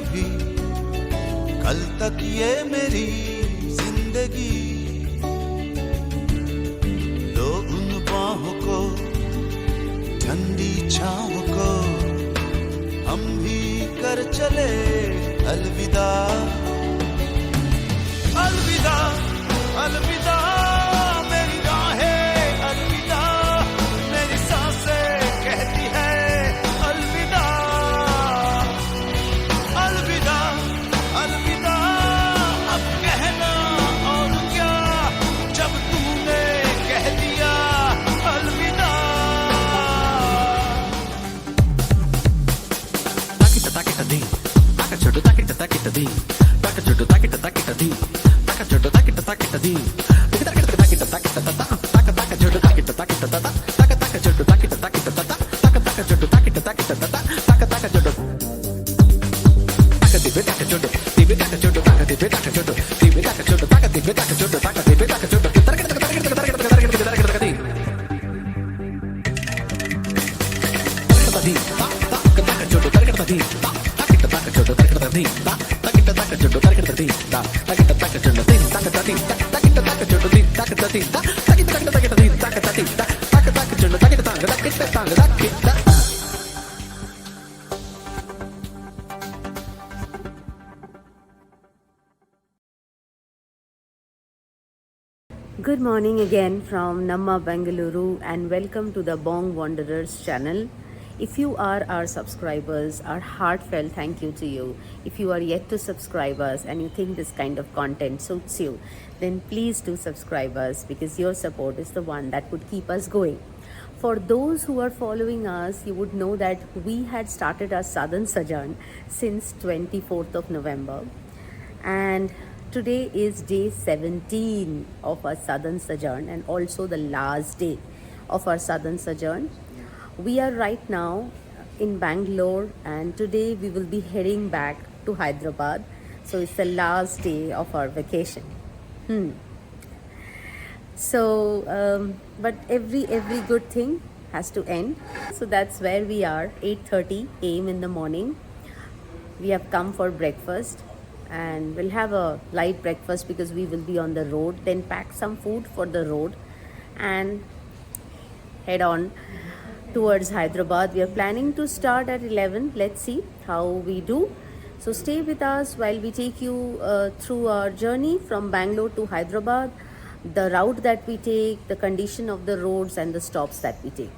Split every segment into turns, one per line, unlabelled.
कभी, कल तक ये मेरी जिंदगी। लो उन बाहों को, ठंडी छाँव को, हम भी कर चले अलविदा। अलविदा अलविदा मेरी राहें, अलविदा मेरी सांसें कहती है अलविदा। अलविदा अलविदा अब कहना और क्या, जब तूने कह दिया अलविदा।
ताकिट दी, ताका छोटू ताकिट दी, ताका छोटू ताकिट दी, ताका छोटू ताकिट दी, ताका ताकिट ताका ताका छोटू ताकिट ताका ताका छोटू ताकिट ताका छोटू ताकिट ताका छोटू ताका दिबे ताका छोटू दिबे ताका छोटू ताका दिबे ताका छोटू दिबे ताका छोटू ताका दिबे ताका छोटू ताका दिबे ताका छोटू
Good morning again from Namma Bengaluru and welcome to the Bong Wanderers channel. If you are our subscribers, our heartfelt thank you to you. If you are yet to subscribe us and you think this kind of content suits you, then please do subscribe us because your support is the one that would keep us going. For those who are following us, you would know that we had started our Southern Sojourn since 24th of November. And today is day 17 of our Southern Sojourn and also the last day of our Southern Sojourn. We are right now in Bangalore and today we will be heading back to Hyderabad. So it's the last day of our vacation. But every good thing has to end. So that's where we are, 8:30 a.m. in the morning. We have come for breakfast and we'll have a light breakfast because we will be on the road. Then pack some food for the road and head on towards Hyderabad. We are planning to start at 11. Let's see how we do. So stay with us while we take you through our journey from Bangalore to Hyderabad, the route that we take, the condition of the roads and the stops that we take.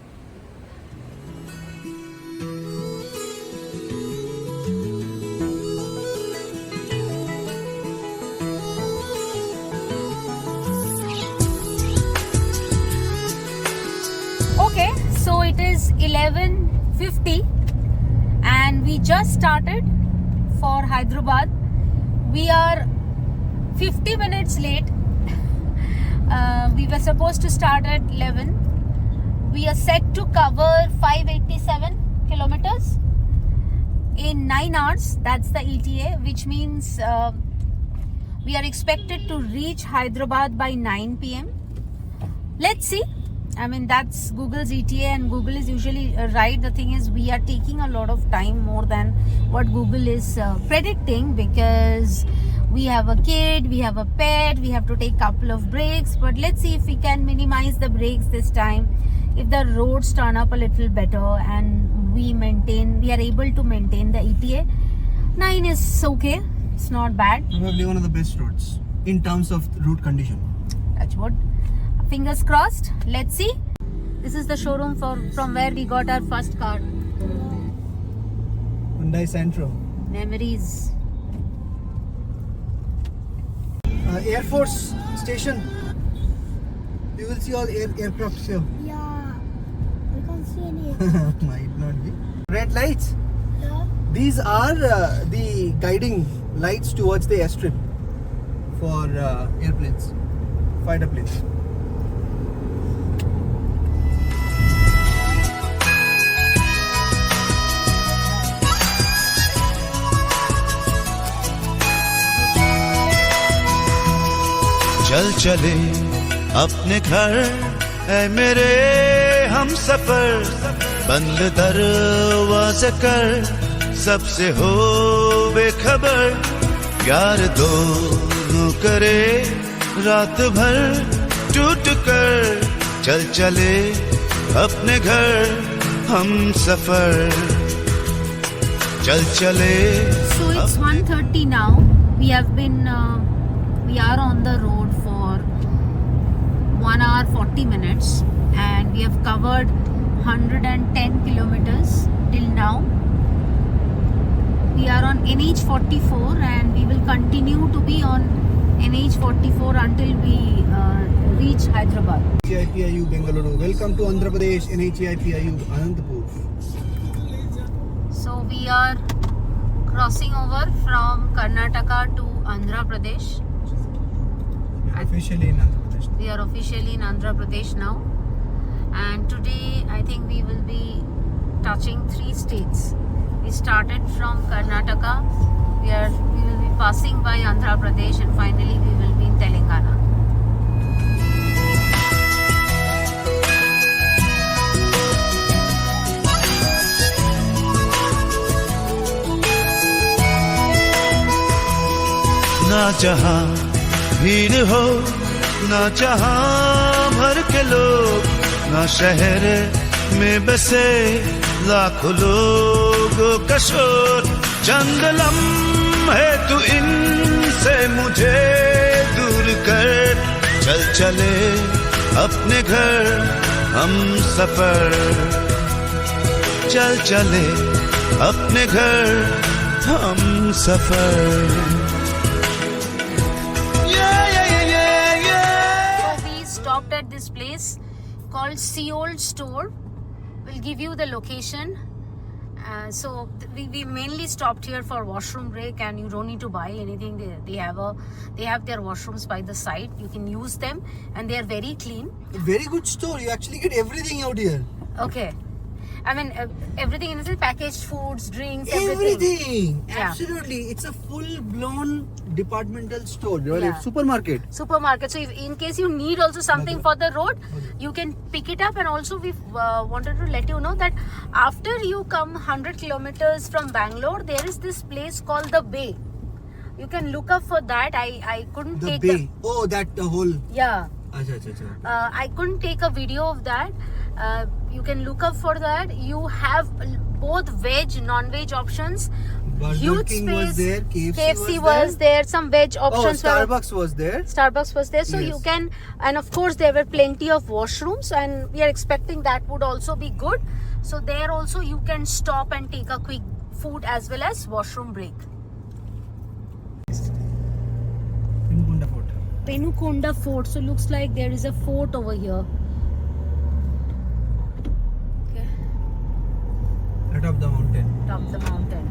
Okay, so it is 11:50 and we just started for Hyderabad. We are 50 minutes late. We were supposed to start at 11. We are set to cover 587 kilometers in 9 hours. That's the ETA, which means we are expected to reach Hyderabad by 9 p.m. Let's see. I mean, that's Google's ETA and Google is usually right. The thing is, we are taking a lot of time more than what Google is predicting because we have a kid, we have a pet, we have to take a couple of breaks. But let's see if we can minimize the breaks this time. If the roads turn up a little better and we are able to maintain the ETA. 9 is okay. It's not bad.
Probably one of the best roads in terms of route condition.
That's what. Fingers crossed. Let's see. This is the showroom from where we got our first car.
Hyundai Santro.
Memories.
Air Force Station. You will see all aircrafts here.
Yeah, we can't see any.
Might not be. Red lights.
Yeah.
These are the guiding lights towards the airstrip for airplanes, fighter planes.
चल चले अपने घर, ऐ मेरे हम सफर, बंद दरवाज़े कर, सबसे हो बेखबर यार दोनों करे रात भर टूट कर चल चले अपने घर हम सफर चल चले
So it's 1:30 now. We are on the road for 1 hour 40 minutes and we have covered 110 kilometers till now. We are on NH44 and we will continue to be on NH44 until we reach Hyderabad.
NHAIPIU Bengaluru. Welcome to Andhra Pradesh, NHAIPIU Anantapur.
So we are crossing over from Karnataka to Andhra Pradesh.
Officially in Andhra Pradesh.
We are officially in Andhra Pradesh now. And today I think we will be touching 3 states. We started from Karnataka. We will be passing by Andhra Pradesh and finally we will be in Telangana.
ना जहां भीड़ हो ना जहां भर के लोग ना शहर में बसे लाखों लोगों का शोर चंद लम्हे तू इनसे मुझे दूर कर चल चले अपने घर हम सफर चल चले अपने घर हम सफर
So we stopped at this place called Seoul Store. We'll give you the location. We mainly stopped here for washroom break and you don't need to buy anything. They have their washrooms by the side. You can use them and they are very clean.
A very good store. You actually get everything out here.
Okay. I mean everything in it, packaged foods, drinks, everything.
Everything.
Yeah.
Absolutely. It's a full-blown departmental store.
Yeah.
Supermarket.
Supermarket. So if in case you need also something for the road, you can pick it up. And also we wanted to let you know that after you come 100 kilometers from Bangalore, there is this place called the Bay. You can look up for that. I couldn't
The
take
Bay. Oh, that the whole.
yeah.
Acha.
I couldn't take a video of that. You can look up for that. You have both veg, non-veg options.
Burger
Huge
King
space.
was there.
KFC was there. Some veg
Oh,
options were.
Starbucks was there.
Starbucks was there, so
Yes.
you can, and of course there were plenty of washrooms, and we are expecting that would also be good. So there also you can stop and take a quick food as well as washroom break.
Pinukunda Fort.
Penukonda Fort. So looks like there is a fort over here. Okay,
Right up the mountain.
top of the mountain.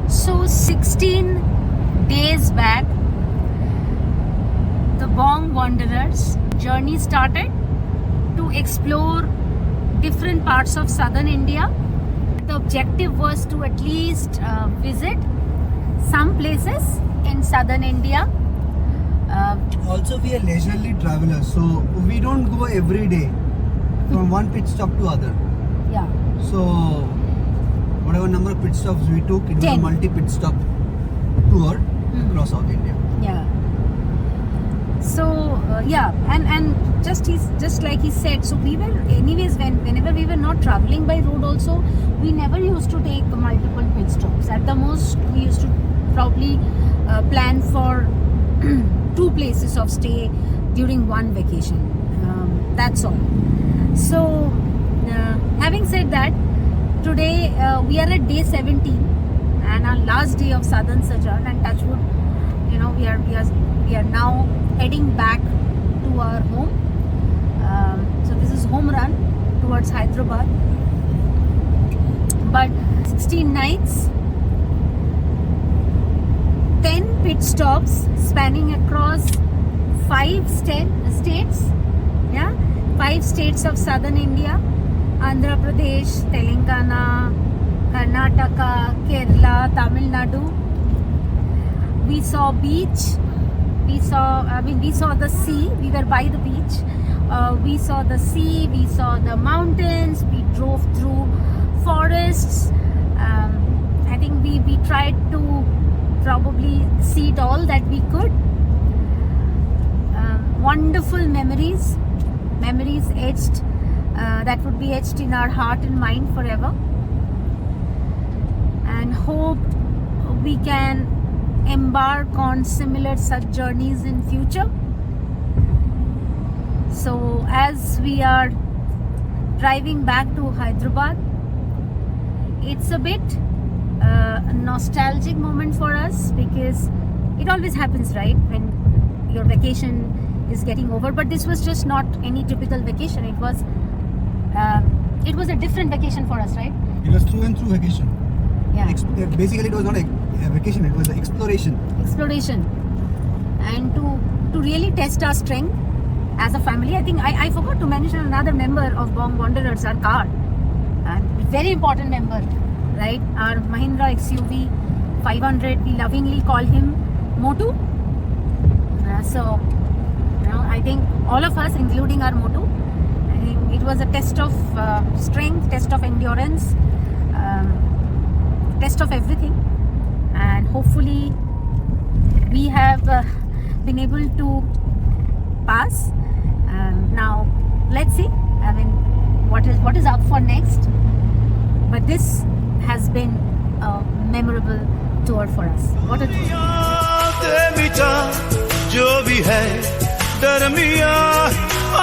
So 16 days back, the Bong Wanderers journey started to explore different parts of southern India. The objective was to at least visit some places in southern India.
Also, we are leisurely travelers, so we don't go every day from one pit stop to other.
Yeah.
So, whatever number of pit stops we took, it was a
10.
multi-pit stop tour across South India.
Yeah. So and just like he said, so we were anyways whenever we were not traveling by road also, we never used to take multiple pit stops. At the most, we used to probably plan for 2 places of stay during one vacation. That's all. So having said that, today we are at day 17 and our last day of southern sojourn, and touchwood, we are now heading back to our home. So this is home run towards Hyderabad. But 16 nights, 10 pit stops spanning across 5 states. Yeah, 5 states of southern India: Andhra Pradesh, Telangana, Karnataka, Kerala, Tamil Nadu. We saw beach. We saw the sea. We were by the beach. We saw the sea. We saw the mountains. We drove through forests. I think we tried to probably see it all that we could. Wonderful memories etched, that would be etched in our heart and mind forever. And hope we can embark on similar such journeys in future. So as we are driving back to Hyderabad, it's a bit a nostalgic moment for us, because it always happens, right, when your vacation is getting over. But this was just not any typical vacation. It was a different vacation for us, right?
It was through and through vacation.
Yeah.
Basically, it was not a vacation, it was an exploration.
And to really test our strength as a family. I think I forgot to mention another member of Bong Wanderers, our car, very important member, right? Our Mahindra XUV 500, we lovingly call him Motu. So I think all of us, including our Motu, I think it was a test of strength, test of endurance, test of everything, and hopefully we have been able to pass. Now let's see, I mean, what is up for next, but this has been a memorable tour for us. What a tour.
यादें मिटा जो भी है दरमिया,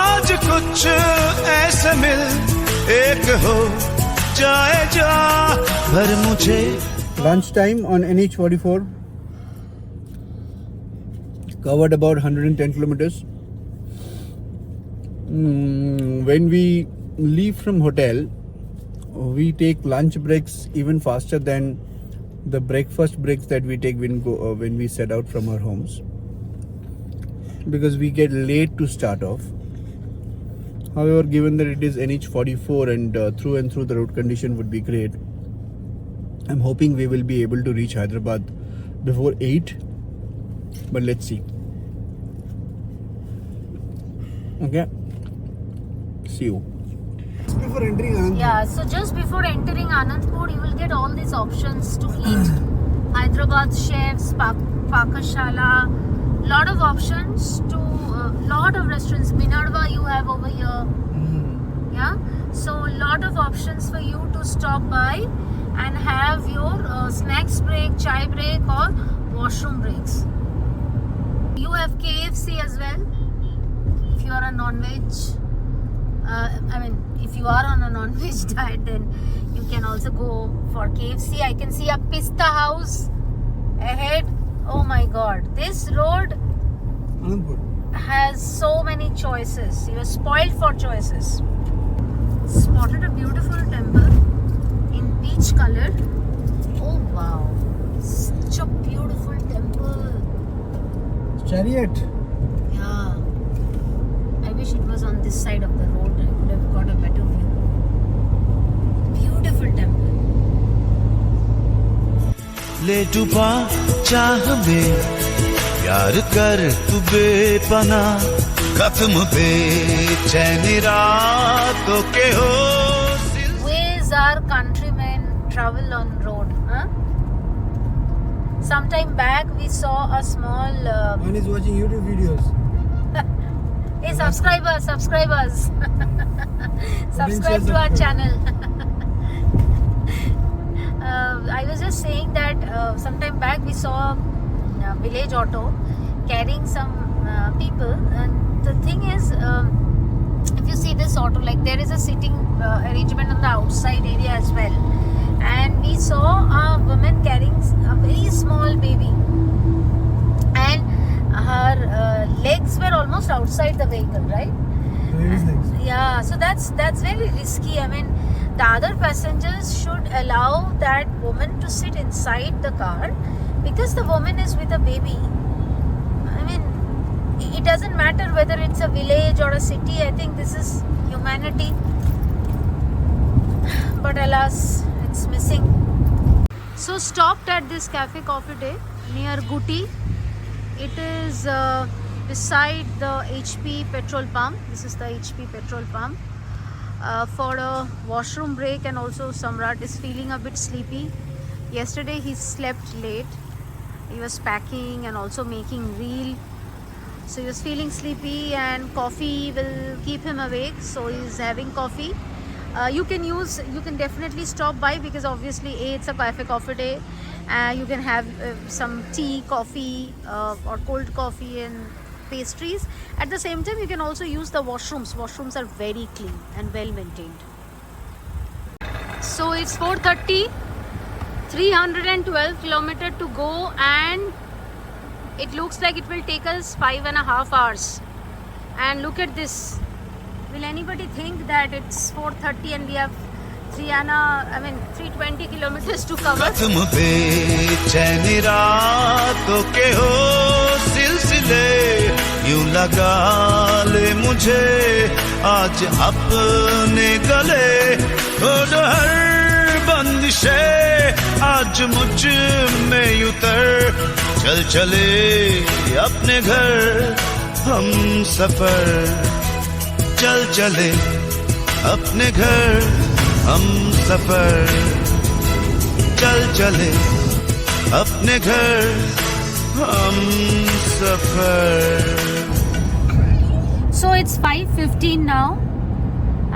आज कुछ ऐसे मिल एक हो जाए जा भर मुझे.
Lunchtime on NH44, covered about 110 kilometers. When we leave from hotel, we take lunch breaks even faster than the breakfast breaks that we take when we set out from our homes, because we get late to start off. However, given that it is NH44 and through the road condition would be great, I'm hoping we will be able to reach Hyderabad before 8, but let's see. Okay, see you. Before entering Anandpur.
Yeah, so just before entering Anandpur, you will get all these options to eat. Hyderabad chefs, Pakashala, lot of options to lot of restaurants. Minerva you have over here. Yeah, so lot of options for you to stop by and have your snacks break, chai break, or washroom breaks. You have KFC as well if you are a non-veg. If you are on a non-veg diet, then you can also go for KFC. I can see a pista house ahead. Oh my god, this road
Anandpur
has so many choices. You are spoiled for choices. Spotted a beautiful temple in peach color. Oh wow, such a beautiful temple.
Chariot.
Yeah, I wish it was on this side of the road. I could have got a better view. Beautiful temple.
ले डूबा चाह में प्यार कर तू बेपना, खत्म बेचैनी रातों के हो.
Ways our countrymen travel on road, huh? Sometime back we saw a small
One is watching YouTube videos.
hey subscribers subscribe to our channel. I was just saying that sometime back we saw a village auto carrying some people, and the thing is, if you see this auto, like there is a sitting arrangement on the outside area as well, and we saw a woman carrying a very small baby, and her legs were almost outside the vehicle, right? Yeah, so that's very risky. I mean, the other passengers should allow that woman to sit inside the car, because the woman is with a baby. I mean, it doesn't matter whether it's a village or a city. I think this is humanity, but alas, it's missing. So stopped at this Cafe Coffee Day near Guti. It is beside the HP petrol pump. This is the HP petrol pump. for a washroom break, and also Samrat is feeling a bit sleepy. Yesterday he slept late. He was packing and also making reel. So he was feeling sleepy, and coffee will keep him awake. So he's having coffee. You can definitely stop by, because obviously it's a coffee day. You can have some tea, coffee or cold coffee and pastries. At the same time, you can also use the washrooms. Washrooms are very clean and well maintained. So it's 4:30, 312 kilometers to go, and it looks like it will take us 5.5 hours. And look at this. Will anybody think that it's 4:30 and we have 320 kilometers to cover?
खत्म बेचैनी रातों के हो सिलसिले, यूं लगा ले मुझे आज अपने गले, छोड़ हर बंदिशे आज मुझ में उतर, चल चले अपने घर हम सफर, चल चले अपने घर हम सफर, चल चले अपने घर हम सफर.
So it's 5:15 now,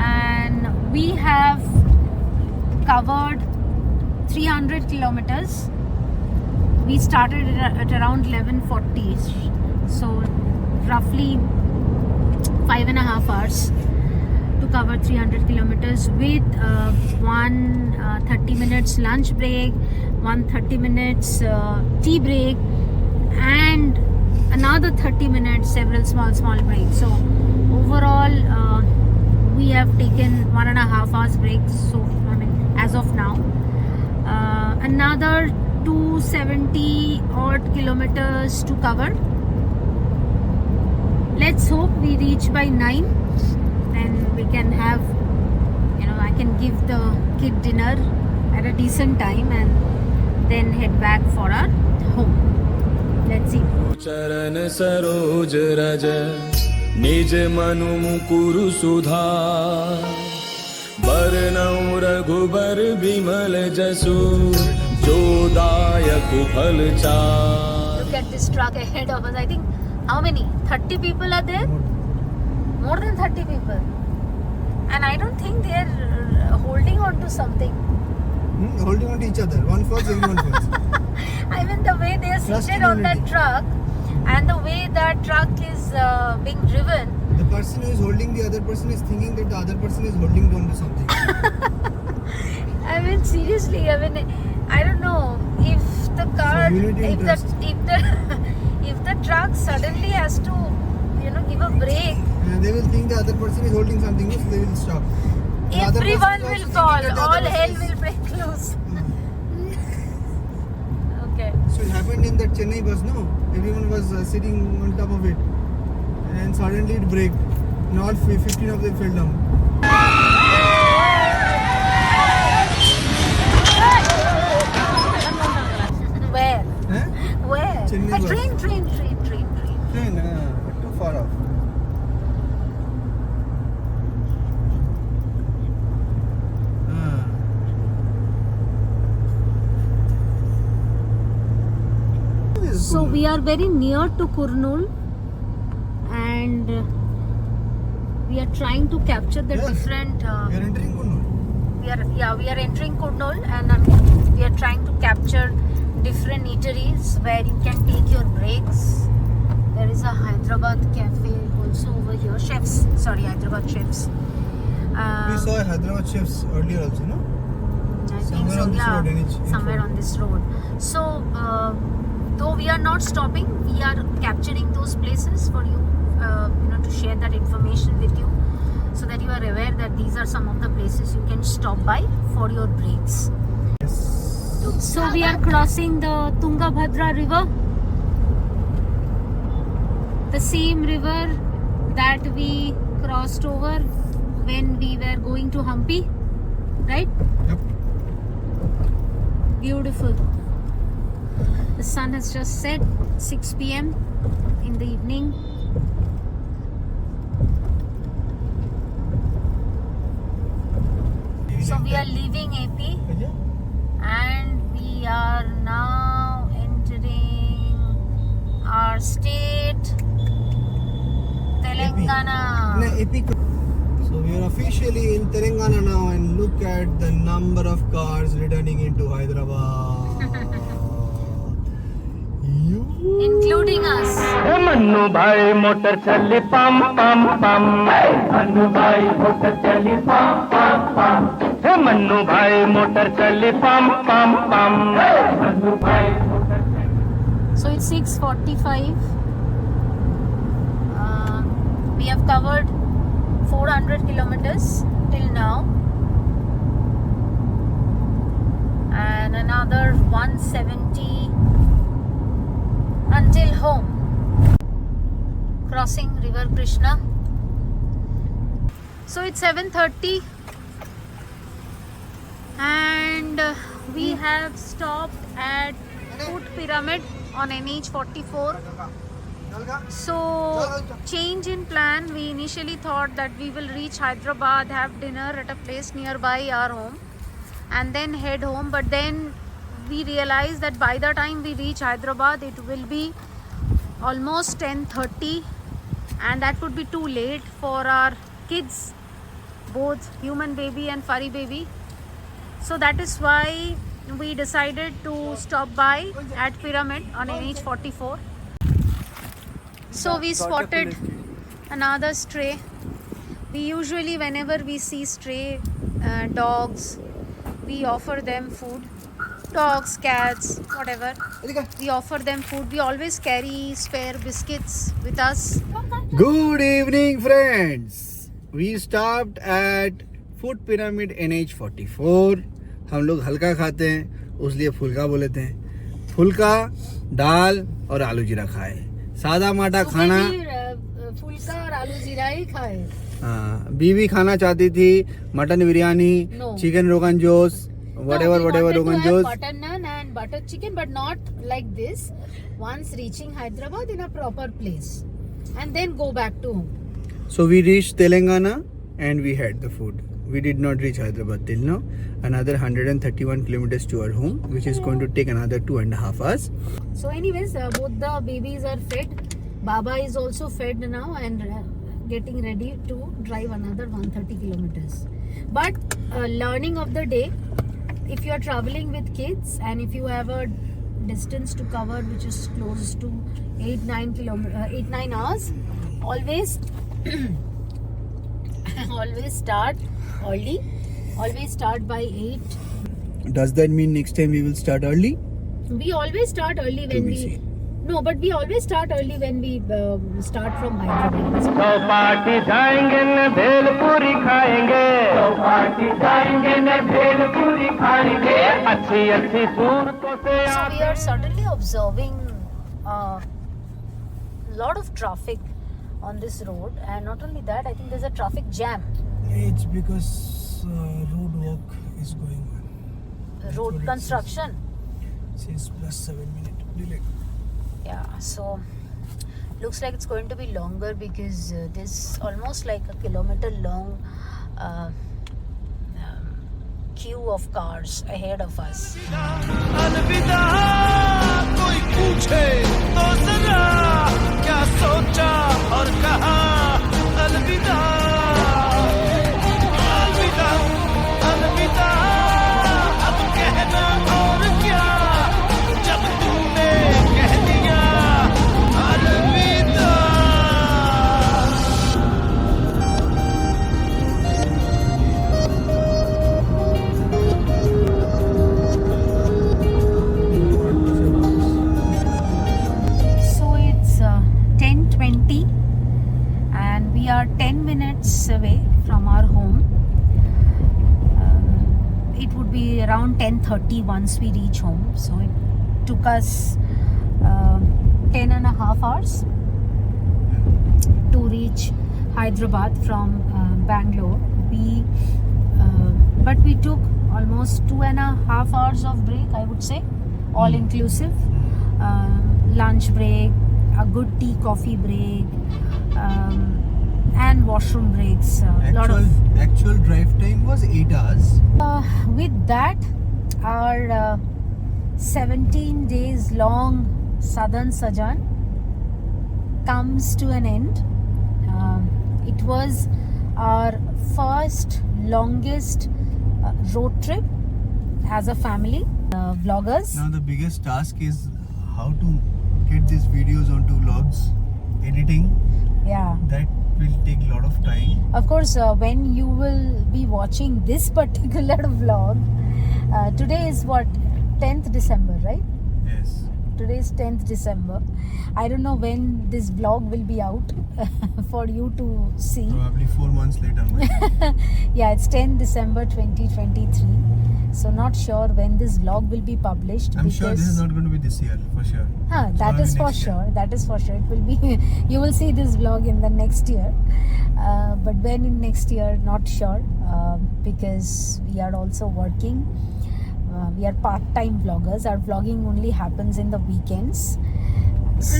and we have covered 300 kilometers. We started at around 11:40, so roughly 5.5 hours to cover 300 kilometers with one 30 minutes lunch break, one 30 minutes tea break, and another 30 minutes several small breaks. So overall we have taken 1.5 hours break, so as of now another 270 odd kilometers to cover. Let's hope we reach by 9, then we can have, I can give the kid dinner at a decent time and then head back for our home. Let's see.
चरण सरोज रज निज मनु मुकुरु सुधार, बरनउँ रघुबर बिमल जसु, जो दायक फल चार.
Look at this truck ahead of us. I think how many? 30 people are there? More than 30 people. And I don't think they are holding on to something.
Holding on to each other. One falls, everyone falls.
I mean, the way they are
Trust
seated on that
unity.
truck, and the way that truck is being driven.
The person who is holding the other person is thinking that the other person is holding on to something.
I mean, seriously, I don't know if the car,
unity and trust.
if the truck suddenly has to, give a brake,
They will think the other person is holding something, so they will stop. The other
everyone
person is
will
also
fall.
thinking that the
All
other
hell
person
will break loose. Okay.
So it happened in that Chennai bus, no? Everyone was sitting on top of it, and suddenly it braked, and all 15 of them fell down.
Where?
Huh?
Where?
Chennai
A
bus.
train.
Train, too far off.
So we are very near to Kurnool, and we are trying to capture the
Yes.
different.
We are entering Kurnool.
We are entering Kurnool, and we are trying to capture different eateries where you can take your breaks. There is a Hyderabad cafe also over here. Hyderabad chefs.
We saw Hyderabad chefs earlier also, no?
I think
Somewhere
so,
on this
yeah,
road,
somewhere on this road. So, though we are not stopping, we are capturing those places for you, to share that information with you, so that you are aware that these are some of the places you can stop by for your breaks. So we are crossing the Tungabhadra river, the same river that we crossed over when we were going to Hampi, right?
Yep.
Beautiful. The sun has just set, 6 p.m. in the evening. So we are leaving AP and we are now entering our state, Telangana.
So we are officially in Telangana now, and look at the number of cars returning into Hyderabad.
Including us.
Mannu भाई motor चली पम पम पम मन्नू भाई motor चली पम पम पम हे मन्नू भाई मोटर चली पम पम पम मन्नू भाई
So it's 6:45. We have covered 400 kilometers till now, and another 170 until home. Crossing River Krishna. So it's 7:30 and we have stopped at Food Pyramid on NH44. So change in plan. We initially thought that we will reach Hyderabad, have dinner at a place nearby our home and then head home, but then we realized that by the time we reach Hyderabad it will be almost 10:30 and that would be too late for our kids, both human baby and furry baby. So that is why we decided to stop by at Pyramid on NH44. So we spotted another stray. We usually, whenever we see stray dogs, we offer them food. Dogs, cats, whatever. We offer them food. We always carry spare biscuits with us.
Good evening, friends. We stopped at Food Pyramid NH44. हम लोग हल्का खाते हैं, उसलिए फुल्का बोलते हैं. फुल्का, दाल और आलू जीरा खाए. सादा माटा खाना.
फुल्का और आलू जीरा ही खाए.
हाँ, बीवी खाना चाहती थी mutton biryani, chicken rogan josh, whatever rogan josh.
Butter naan and butter chicken, but not like this. Once reaching Hyderabad in a proper place, and then go back to home.
So we reached Telangana and we had the food. We did not reach Hyderabad till now. Another 131 kilometers to our home, which is going to take another 2.5 hours.
So anyways, both the babies are fed. Baba is also fed now and getting ready to drive another 130 kilometers. But learning of the day, if you are traveling with kids and if you have a distance to cover which is close to 8-9 hours, always always start early. Always start by 8.
Does that mean next time we will start early?
We always start early when we no, but we always start early when we start from Hyderabad.
Chowpatty जाएंगे न भेलपुरी खाएंगे चौपाटी जाएंगे न भेलपुरी खाएंगे अच्छी अच्छी सूरतों से.
So we are suddenly observing a lot of traffic on this road, and not only that, I think there's a traffic jam.
It's because road work is going on.
Road construction.
It says plus 7 minute delay.
Yeah, so looks like it's going to be longer because there's almost like a kilometer long queue of cars ahead of us.
अलविदा कोई पूछे तो जरा क्या सोचा और कहा. अलविदा अलविदा अलविदा अब कहना और क्या जब तूने कह दिया अलविदा.
So it's 10:20 and we are 10 minutes away from our home. It would be around 10:30 once we reach home. So it took us 10.5 hours to reach Hyderabad from Bangalore. But we took almost 2.5 hours of break, I would say, all inclusive. Lunch break, a good tea coffee break, and washroom breaks.
Actual drive time was 8 hours.
with that, our 17 days long southern sojourn comes to an end. It was our first longest road trip as a family. Vloggers.
Now the biggest task is how to get these videos onto vlogs. Editing,
Yeah.
that will take a lot of time.
Of course, when you will be watching this particular vlog, today is what, 10th December, right?
Yes.
Today is 10th December. I don't know when this vlog will be out for you to see.
Probably 4 months later.
Yeah, it's 10th December 2023. So not sure when this vlog will be published.
I'm sure this is not going to be this year, for sure.
That
Probably
is for
next year.
sure. That is for sure. It will be. You will see this vlog in the next year. But when in next year, not sure. Because we are also working. We are part-time vloggers. Our vlogging only happens in the weekends. So,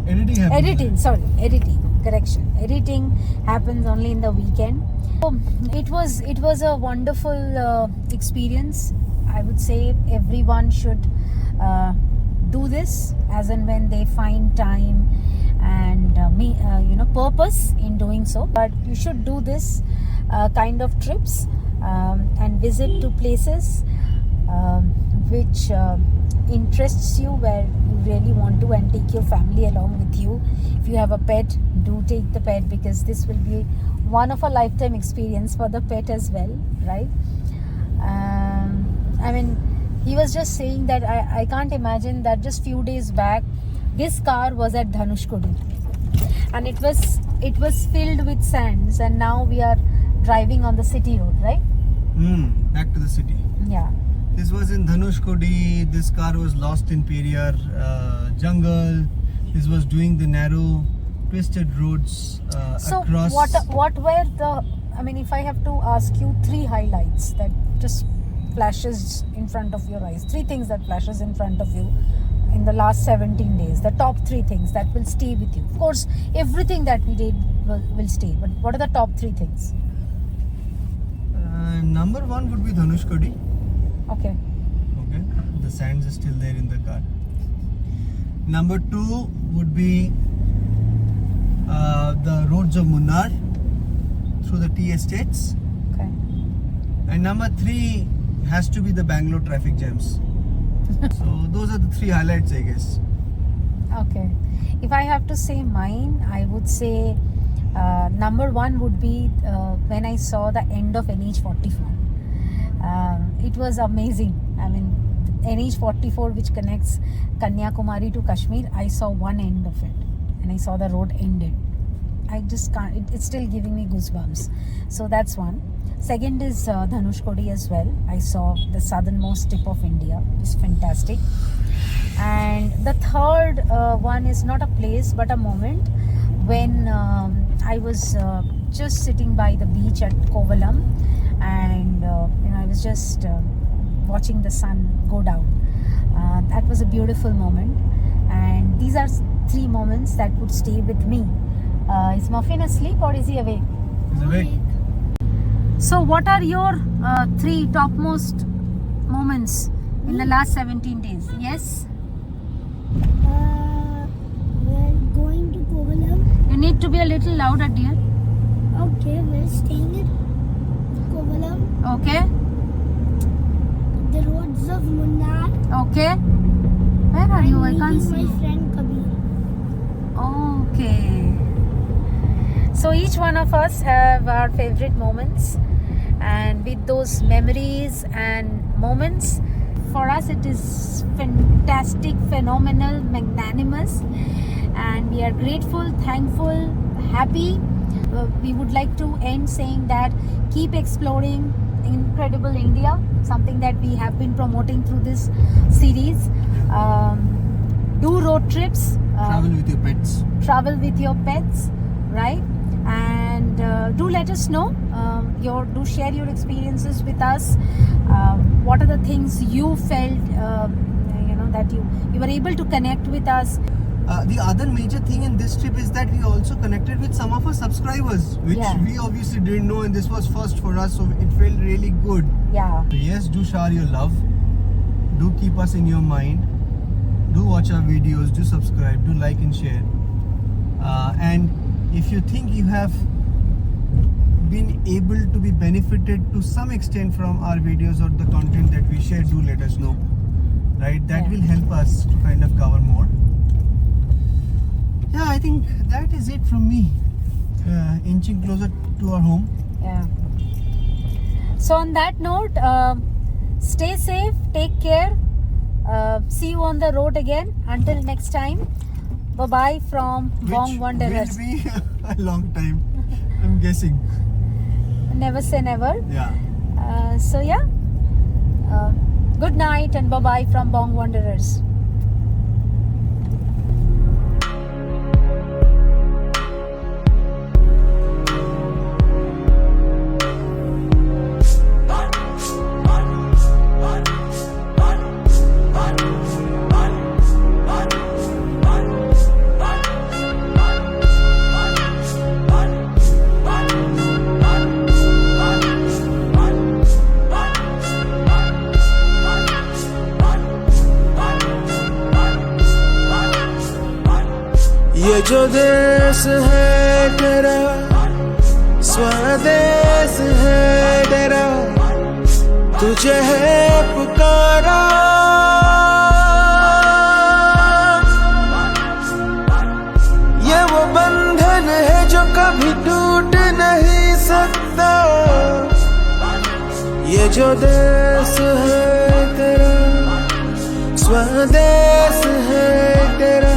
Editing happens.
editing. Correction. Editing happens only in the weekend. So, it was a wonderful experience. I would say everyone should do this as and when they find time and purpose in doing so. But you should do this kind of trips and visit to places which interests you, where you really want to, and take your family along with you. If you have a pet, do take the pet, because this will be one of a lifetime experience for the pet as well, right? I mean, he was just saying that I can't imagine that just few days back this car was at Dhanushkodi and it was filled with sands, and now we are driving on the city road, right?
Back to the city.
Yeah.
This was in Dhanushkodi. This car was lost in Periyar jungle. This was doing the narrow, twisted roads
So
across.
what were the, I mean, if I have to ask you 3 highlights that just flashes in front of your eyes, 3 things that flashes in front of you in the last 17 days, the top 3 things that will stay with you. Of course, everything that we did will stay, but what are the top 3 things?
Number 1 would be Dhanushkodi.
Okay.
Okay, the sands are still there in the car. Number 2 would be the roads of Munnar through the tea estates.
Okay.
And number 3 has to be the Bangalore traffic jams. So those are the 3 highlights, I guess.
Okay. If I have to say mine, I would say number 1 would be when I saw the end of NH44. It was amazing. I mean, NH44, which connects Kanyakumari to Kashmir, I saw one end of it and I saw the road ended. I just can't, it's still giving me goosebumps. So that's one. Second is Dhanushkodi as well. I saw the southernmost tip of India. It's fantastic. And the third one is not a place but a moment when I was just sitting by the beach at Kovalam, and I was just watching the sun go down. That was a beautiful moment, and these are 3 moments that would stay with me. Is Muffin asleep or is he awake?
He's awake.
So what are your 3 topmost moments in the last 17 days? Yes?
We're going to Kovalam.
You need to be a little louder, dear.
Okay, we're staying at Kovalam.
Okay?
The roads of Munnar.
Okay? Where are you? I can't see
My
you.
friend Kabir.
Okay. So each one of us have our favorite moments, and with those memories and moments, for us it is fantastic, phenomenal, magnanimous, and we are grateful, thankful, happy. We would like to end saying that keep exploring incredible India, something that we have been promoting through this series. Do road trips.
Travel with your pets.
Travel with your pets, right? And do let us know. Do share your experiences with us. What are the things you felt, that you were able to connect with us?
The other major thing in this trip is that we also connected with some of our subscribers, which
Yeah.
we obviously didn't know, and this was first for us, so it felt really good.
Yeah.
So yes, do share your love. Do keep us in your mind. Do watch our videos. Do subscribe. Do like and share. And if you think you have been able to be benefited to some extent from our videos or the content that we share, do let us know. Right? That
Yeah.
will help us to kind of cover more. Yeah, I think that is it from me. Inching closer to our home.
Yeah. So on that note, stay safe, take care. See you on the road again. Until next time, bye bye from Bong Wanderers.
Will be a long time, I'm guessing.
Never say never.
Yeah.
So yeah, good night and bye bye from Bong Wanderers.
ये जो देश है तेरा स्वदेश है तेरा तुझे है पुकारा ये वो बंधन है जो कभी टूट नहीं सकता ये जो देश है तेरा स्वदेश है तेरा